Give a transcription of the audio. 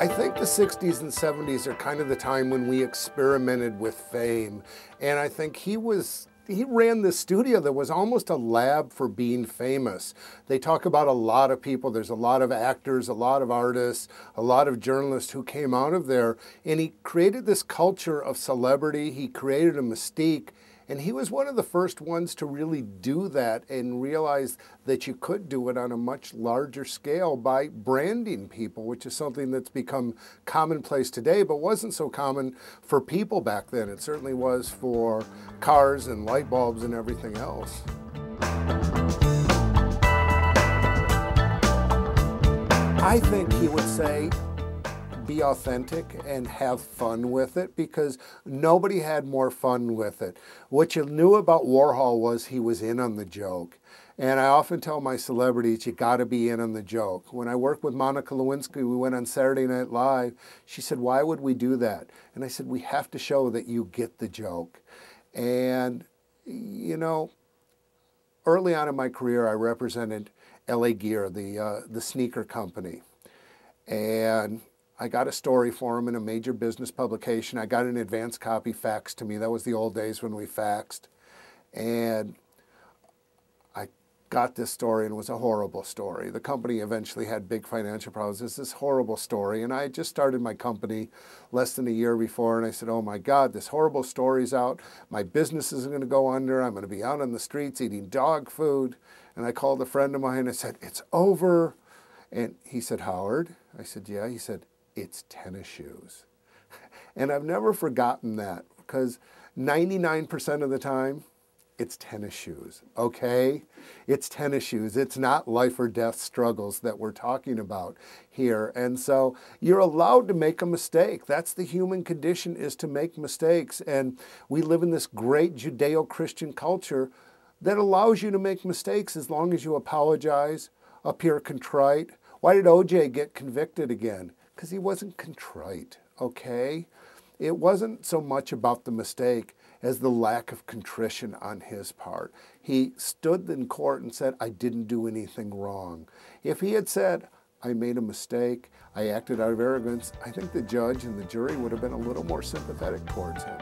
I think the 60s and 70s are kind of the time when we experimented with fame. And I think he ran this studio that was almost a lab for being famous. They talk about a lot of people. There's a lot of actors, a lot of artists, a lot of journalists who came out of there. And he created this culture of celebrity. He created a mystique. And he was one of the first ones to really do that and realize that you could do it on a much larger scale by branding people, which is something that's become commonplace today, but wasn't so common for people back then. It certainly was for cars and light bulbs and everything else. I think he would say, be authentic and have fun with it, because nobody had more fun with it. What you knew about Warhol was he was in on the joke. And I often tell my celebrities, you gotta be in on the joke. When I worked with Monica Lewinsky, we went on Saturday Night Live. She said, why would we do that? And I said, we have to show that you get the joke. And, you know, early on in my career, I represented LA Gear, the sneaker company. And I got a story for him in a major business publication. I got an advance copy faxed to me. That was the old days when we faxed. And I got this story, and it was a horrible story. The company eventually had big financial problems. It's this horrible story. And I had just started my company less than a year before, and I said, oh my God, this horrible story's out. My business is going to go under. I'm going to be out on the streets eating dog food. And I called a friend of mine and I said, it's over. And he said, Howard? I said, yeah. He said, it's tennis shoes. And I've never forgotten that, because 99% of the time, it's tennis shoes, okay? It's tennis shoes. It's not life or death struggles that we're talking about here. And so you're allowed to make a mistake. That's the human condition, is to make mistakes. And we live in this great Judeo-Christian culture that allows you to make mistakes as long as you apologize, appear contrite. Why did OJ get convicted again? Because he wasn't contrite, okay? It wasn't so much about the mistake as the lack of contrition on his part. He stood in court and said, I didn't do anything wrong. If he had said, I made a mistake, I acted out of arrogance, I think the judge and the jury would have been a little more sympathetic towards him.